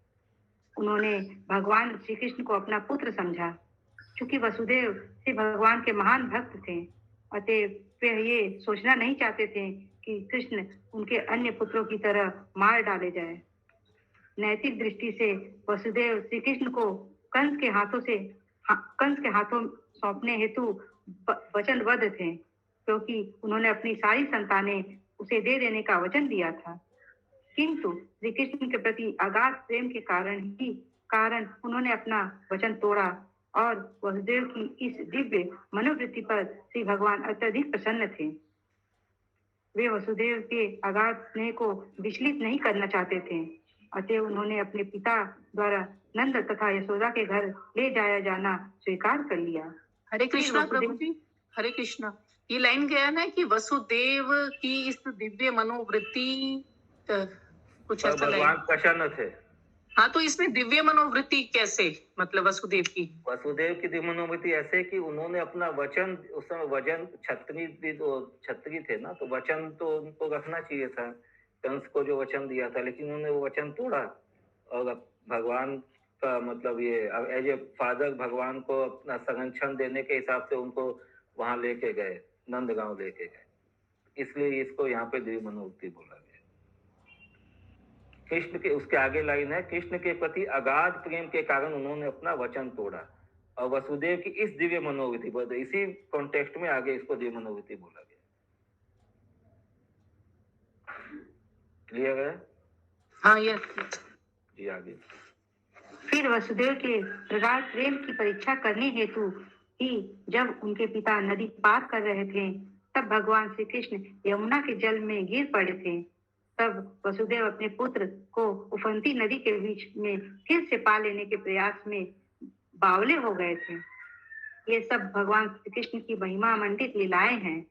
उन्होंने भगवान श्री कृष्ण को अपना पुत्र समझा। क्योंकि वसुदेव श्री भगवान के महान भक्त थे, अतः वे ये सोचना नहीं चाहते थे कि कृष्ण उनके अन्य पुत्रों की तरह मार डाले जाए। नैतिक दृष्टि से वसुदेव श्री कृष्ण को कंस के हाथों सौंपने हेतु वचनबद्ध थे, क्योंकि उन्होंने अपनी सारी संतानें उसे दे देने का वचन दिया था। किंतु श्री कृष्ण के प्रति अगाध प्रेम के कारण उन्होंने अपना वचन तोड़ा और वसुदेव की इस दिव्य मनोवृत्ति पर श्री भगवान अत्यधिक प्रसन्न थे। वे वसुदेव के अगाध स्नेह को विचलित नहीं करना चाहते थे, अतः उन्होंने अपने पिता द्वारा नंद तथा यशोदा के घर ले जाया जाना स्वीकार कर लिया। हरे कृष्णा प्रभु जी, हरे कृष्णा। ये लाइन गया ना कि वसुदेव की इस दिव्य मनोवृत्ति कुछ ऐसा भगवान प्रसन्न थे। हाँ, तो इसमें दिव्य मनोवृत्ति कैसे, मतलब वसुदेव की दिव्य मनोवृत्ति ऐसे कि उन्होंने अपना वचन, उस समय वचन क्षत्रिय थे ना, तो वचन तो उनको रखना चाहिए था, कंस को जो वचन दिया था, लेकिन उन्होंने वो वचन तोड़ा और भगवान का मतलब ये एज ए फादर भगवान को अपना संरक्षण देने के हिसाब से उनको वहां लेके गए, नंदगांव लेके गए, इसलिए इसको यहाँ पे दिव्य मनोवृत्ति बोला गया। कृष्ण के उसके आगे लाइन है, कृष्ण के प्रति अगाध प्रेम के कारण उन्होंने अपना वचन तोड़ा, और वसुदेव की इस दिव्य मनोवृत्ति पर, इसी कॉन्टेक्स्ट में आगे इसको दिव्य मनोवृत्ति बोला गया। क्लियर है? हाँ, ये जी आगे। फिर वसुदेव के प्रगाढ़ प्रेम की परीक्षा करने हेतु ही जब उनके पिता नदी पार कर रहे थे, तब भगवान श्री कृष्ण यमुना के जल में गिर पड़े थे। तब वसुदेव अपने पुत्र को उफनती नदी के बीच में फिर से पा लेने के प्रयास में बावले हो गए थे। ये सब भगवान श्री कृष्ण की महिमा मंडित लीलाएं हैं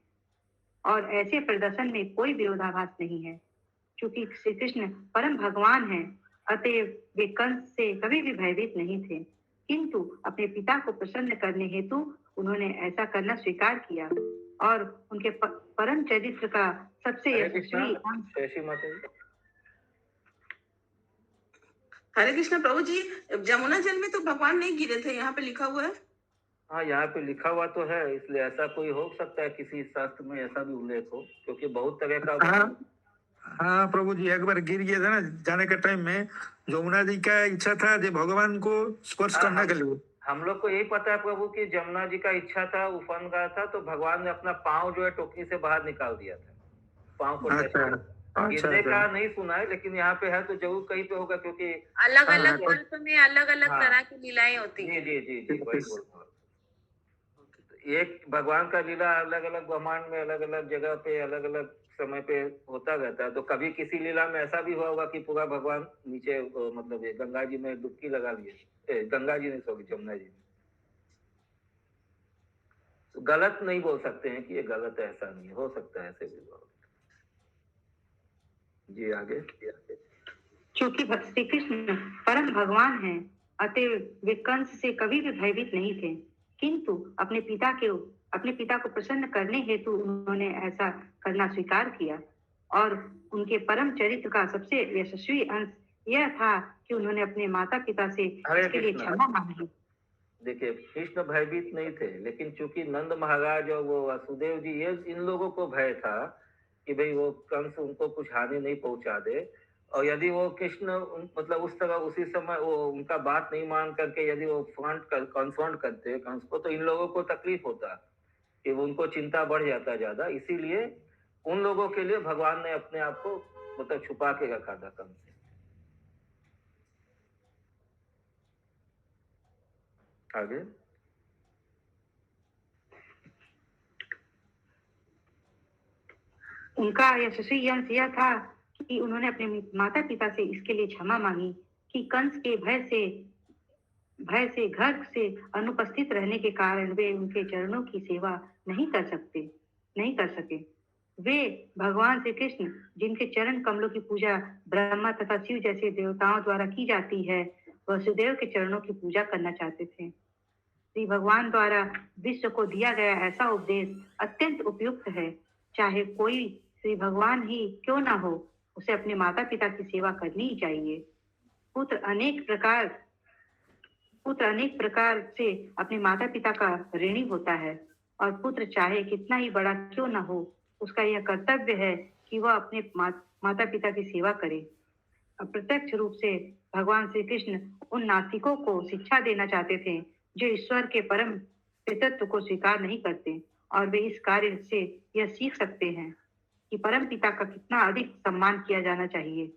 और ऐसे प्रदर्शन में कोई विरोधाभास नहीं है। क्योंकि श्री कृष्ण परम भगवान हैं, अतएव वे कंस से कभी भी भयभीत नहीं थे, किंतु अपने पिता को प्रसन्न करने हेतु उन्होंने ऐसा करना स्वीकार किया और उनके परम चरित्र का सबसे यशस्वी हरे कृष्ण प्रभु जी, जमुना जल में तो भगवान नहीं गिरे थे, यहाँ पे लिखा हुआ है। हाँ, यहाँ पे लिखा हुआ तो है, इसलिए ऐसा कोई हो सकता है किसी शास्त्र में ऐसा भी उल्लेख हो, क्योंकि बहुत तरह का हाँ प्रभु जी, एक बार गिर गया था ना जाने के टाइम में। जमुना जी का इच्छा था कि भगवान को स्पर्श करने के लिए। हम लोग को यही पता है प्रभु की जमुना जी का इच्छा था, उफन का था, तो भगवान ने अपना पाँव जो है टोकरी से बाहर निकाल दिया था, पाँव को गिरने का नहीं सुना है, लेकिन यहाँ पे है तो जरूर कहीं पे होगा, क्योंकि अलग अलग कल्प में अलग अलग तरह की लीलाएं होती है। जी जी जी वही बोल रहा हूँ। एक भगवान का लीला अलग अलग ब्रह्मांड में अलग अलग जगह पे अलग अलग समय पे होता रहता है। तो कभी किसी लीला में ऐसा भी हुआ होगा कि पूरा भगवान नीचे मतलब ये गंगा जी में डुबकी लगा लिए, गंगा जी नहीं सॉरी जमुना जी में। तो गलत नहीं बोल सकते हैं कि ये गलत है, ऐसा नहीं हो सकता है, ऐसे भी बोल। जी आगे। क्योंकि श्री कृष्ण परम भगवान हैं, अतएव वे कंस से कभी भी भयभीत नहीं थे, किंतु अपने पिता को प्रसन्न करने हेतु उन्होंने ऐसा करना स्वीकार किया और उनके परम चरित्र का सबसे यशस्वी अंश यह था कि उन्होंने अपने माता पिता से इसके लिए क्षमा मांगी। देखिए, कृष्ण भयभीत नहीं थे, लेकिन चूंकि नंद महाराज और वो वासुदेव जी, ये इन लोगों को भय था कि भाई वो कंस उनको कुछ हानि नहीं पहुंचा दे, और यदि वो कृष्ण मतलब उस तरह उसी समय वो उनका बात नहीं मान करके यदि वो कन्फ्रंट करते कंस को, तो इन लोगों को तकलीफ होता कि उनको चिंता बढ़ जाता ज्यादा। इसीलिए उन लोगों के लिए भगवान ने अपने आप को मतलब छुपा के रखा था कंस से। आगे उनका यशस्वी अंश यह था कि उन्होंने अपने माता पिता से इसके लिए क्षमा मांगी कि कंस के भय से घर से अनुपस्थित रहने के कारण वे उनके चरणों की सेवा नहीं कर सके। वे भगवान श्री कृष्ण जिनके चरण कमलों की पूजा ब्रह्मा तथा शिव जैसे देवताओं द्वारा की जाती है, वसुदेव के चरणों की पूजा करना चाहते थे। श्री भगवान द्वारा विश्व को दिया गया ऐसा उपदेश अत्यंत उपयुक्त है। चाहे कोई श्री भगवान ही क्यों ना हो, उसे अपने माता पिता की सेवा करनी ही चाहिए। पुत्र अनेक प्रकार से अपने माता पिता का ऋणी होता है, और पुत्र चाहे कितना ही बड़ा क्यों ना हो, उसका यह कर्तव्य है कि वह अपने माता पिता की सेवा करे। अप्रत्यक्ष रूप से भगवान श्री कृष्ण उन नास्तिकों को शिक्षा देना चाहते थे जो ईश्वर के परम पितृत्व को स्वीकार नहीं करते, और वे इस कार्य से यह सीख सकते हैं कि परम पिता का कितना अधिक सम्मान किया जाना चाहिए।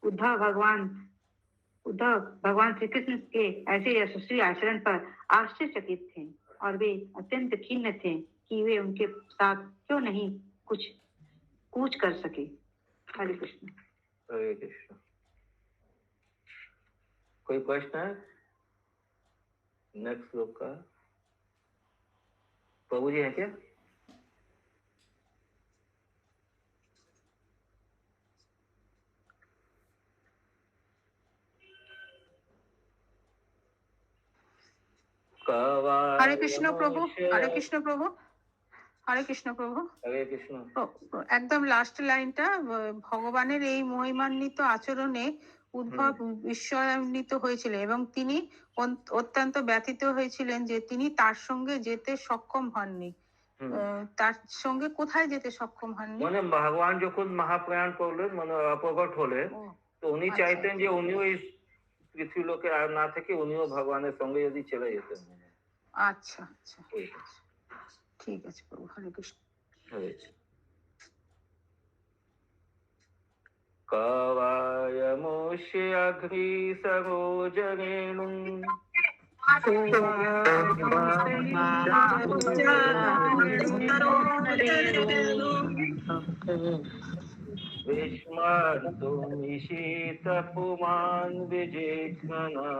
उद्धव भगवान श्री कृष्ण के ऐसे यशस्वी आचरण पर आश्चर्यचकित थे, और वे अत्यंत खिन्न थे कि वे उनके साथ क्यों नहीं कुछ कूच कर सके। हरे कृष्ण। हरे कृष्ण। कोई प्रश्न है? नेक्स्ट श्लोक का प्रभु जी है क्या? हरे कृष्ण प्रभु, हरे कृष्ण प्रभु, हरे कृष्ण प्रभु। हरे कृष्ण। একদম লাস্ট লাইনটা, ভগবানের এই মহিমান্বিত আচরণে উদ্ধব বিস্ময়ান্বিত হয়েছিলেন এবং তিনি অত্যন্ত ব্যথিত হয়েছিলেন যে তিনি তার সঙ্গে যেতে সক্ষম হননি। তার সঙ্গে কোথায় যেতে সক্ষম হননি? মানে ভগবান যখন মহাপ্রয়াণ করলেন, মানে অপ্রকট হলেন, তো উনি চাইতেন যে উনিও এই পৃথিবী লোকে আর না থেকে উনিও ভগবানের সঙ্গে যদি চলে যেতেন। আচ্ছা আচ্ছা, ঠিক আছে প্রভু। হরে কৃষ্ণ। হরে কৃষ্ণ। কাবায়মোষ্য অগ্নি সরোজরেণুং विस्मर्तुमिषित पुमान् विजित्मना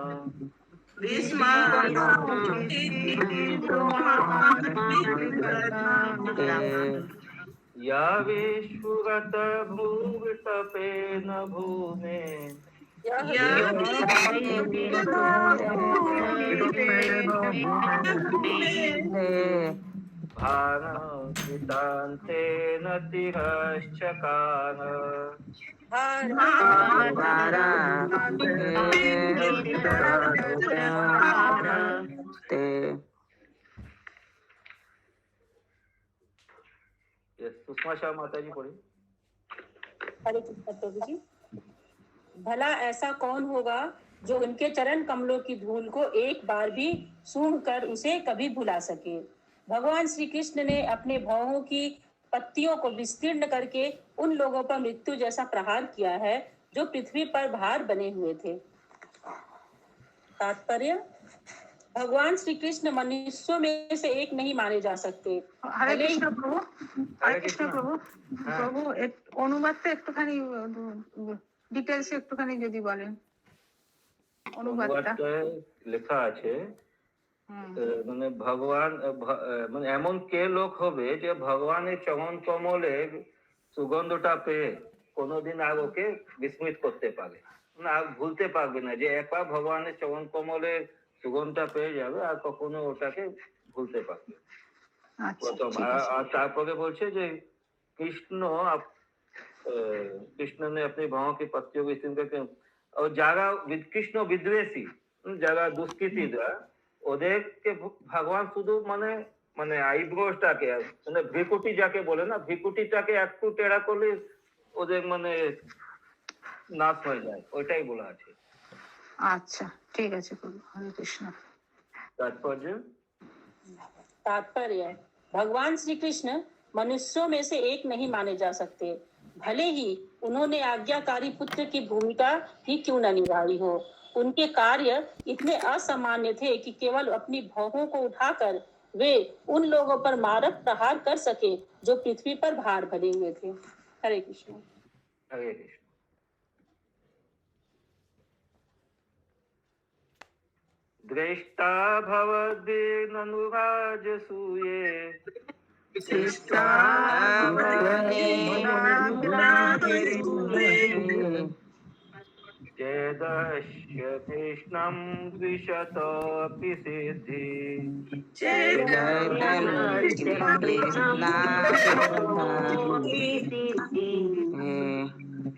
या विश्वगत भूवितपेन भूमे भारान्तेन तिरश्चकार सुषमा शाह माता जी पढ़ी। हरे कृष्ण प्रभु जी। भला ऐसा कौन होगा जो उनके चरण कमलों की धूल को एक बार भी सूंघ कर उसे कभी भुला सके। भगवान श्री कृष्ण ने अपने भौहों की पत्तियों को विस्तीर्ण करके उन लोगों पर मृत्यु जैसा प्रहार किया है जो पृथ्वी पर भार बने हुए थे। तात्पर्य, भगवान श्री कृष्ण मनुष्यों में से एक नहीं माने जा सकते। हरे कृष्ण प्रभु, हरे कृष्ण प्रभु, प्रभु অনুবাদটা একটুখানি ডিটেইলসে একটুখানি যদি বলেন অনুবাদটা। লেখা আছে মানে ভগবান মানে এমন কে লোক হবে যে ভগবানের চরণ কমলের সুগন্ধটা পেয়ে কোনোদিন আর ওকে বিস্মিত করতে পারে, মানে আর ভুলতে পারবে না, যে একবার ভগবানের চরণ কমলের সুগন্ধটা পেয়ে যাবে আর কখনো ওটাকে ভুলতে পারবে। প্রথম আর তারপরে বলছে যে কৃষ্ণ कृष्ण ने अपनी भावों की पत्तियों को इस्तेमाल करके और जागा कृष्ण विद्वेषी जागा दुष्कृतिदा ওদেরকে ভগবান শুধু মানে মানে আইব্রোসটাকে মানে ভ্রিকুটি যাকে বলে না, ভ্রিকুটিটাকে একটু টেড়া করলে ওদের মানে নাশ হয়ে যায়, ওইটাই বলা আছে। আচ্ছা ঠিক আছে প্রভু, হরে কৃষ্ণ। तात्पर्य, भगवान श्री कृष्ण मनुष्यों में से एक नहीं माने जा सकते, भले ही उन्होंने आज्ञाकारी पुत्र की भूमिका ही क्यों न निभाई हो। उनके कार्य इतने असामान्य थे कि केवल अपनी भौहों को उठाकर वे उन लोगों पर मारक प्रहार कर सके जो पृथ्वी पर भार भरे हुए थे। हरे कृष्ण। हरे कृष्ण। दृष्टा भवद्भिरनुराजसूये चेदस्य कृष्णं द्विशतोऽपि सिद्धि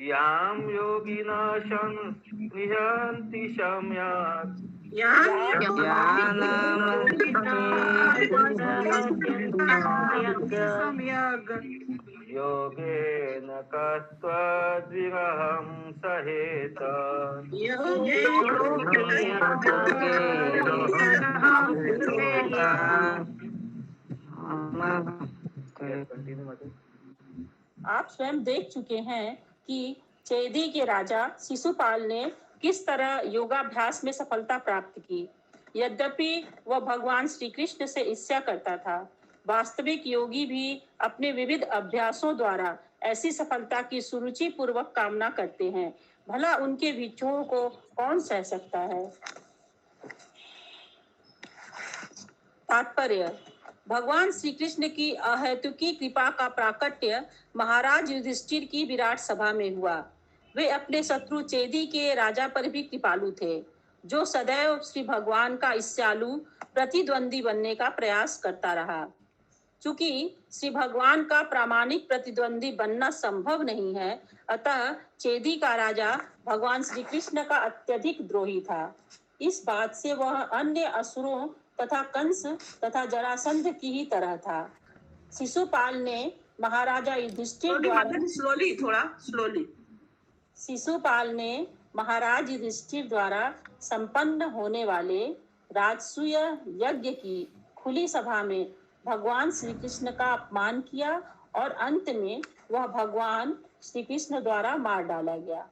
यां योगिनः संस्पृहन्ति सम्यक् योगेन कस्त्वद्विरहं सहेत। आप स्वयं देख चुके हैं कि चेदी के राजा शिशुपाल ने किस तरह योगाभ्यास में सफलता प्राप्त की। यद्यपि वह भगवान श्री कृष्ण से ईर्ष्या करता था, वास्तविक योगी भी अपने विविध अभ्यासों द्वारा ऐसी सफलता की सुरुचि पूर्वक कामना करते हैं। भला उनके विच्छोह को कौन सह सकता है। तात्पर्य, भगवान श्री कृष्ण की अहेतुकी कृपा का प्राकट्य महाराज युधिष्ठिर की विराट सभा में हुआ। वे अपने शत्रु चेदी के राजा पर भी कृपालु थे, जो सदैव श्री भगवान का ईर्ष्यालु प्रतिद्वंदी बनने का प्रयास करता रहा। चूंकि श्री भगवान का प्रामाणिक प्रतिद्वंदी बनना संभव नहीं है, अतः चेदी का राजा भगवान श्री कृष्ण का अत्यधिक द्रोही था। इस बात से वह अन्य असुरों तथा कंस तथा जरासंध की ही तरह था। शिशुपाल ने महाराजा युधिष्ठिर शिशुपाल ने महाराज युधिष्ठिर द्वारा संपन्न होने वाले राजसूय यज्ञ की खुली सभा में भगवान श्री कृष्ण का अपमान किया और अंत में वह भगवान श्री कृष्ण द्वारा मार डाला गया।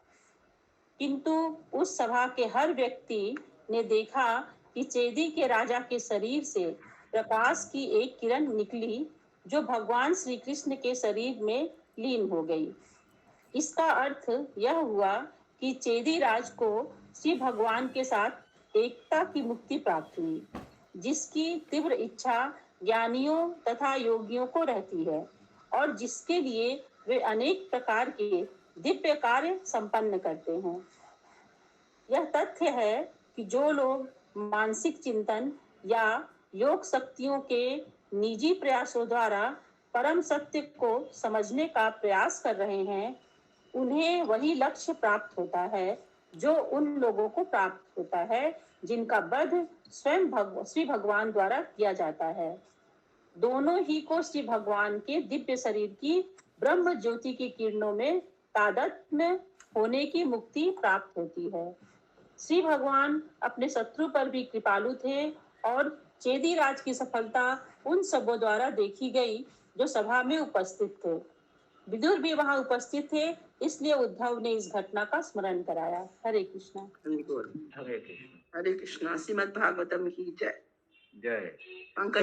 किंतु उस सभा के हर व्यक्ति ने देखा कि चेदी के राजा के शरीर से प्रकाश की एक किरण निकली, जो भगवान श्री कृष्ण के शरीर में लीन हो गई। इसका अर्थ यह हुआ कि चेदी राज को श्री भगवान के साथ एकता की मुक्ति प्राप्त हुई, जिसकी तीव्र इच्छा ज्ञानियों तथा योगियों को रहती है और जिसके लिए वे अनेक प्रकार के दिव्य कार्य संपन्न करते हैं। यह तथ्य है कि जो लोग मानसिक चिंतन या योग शक्तियों के निजी प्रयासों द्वारा परम सत्य को समझने का प्रयास कर रहे हैं, उन्हें वही लक्ष्य प्राप्त होता है जो उन लोगों को प्राप्त होता है जिनका वध स्वयं श्री भगवान द्वारा किया जाता है। दोनों ही को श्री भगवान के दिव्य शरीर की ब्रह्म ज्योति की किरणों में तादात्म्य होने की मुक्ति प्राप्त होती है। श्री भगवान अपने शत्रु पर भी कृपालु थे और चेदी राज की सफलता उन सबों द्वारा देखी गई जो सभा में उपस्थित थे। विदुर भी वहां उपस्थित थे, इसलिए उद्धव ने इस घटना का स्मरण कराया। हरे कृष्णा। हरे कृष्णा। श्रीमद् भागवतम की जय। जय। पंकज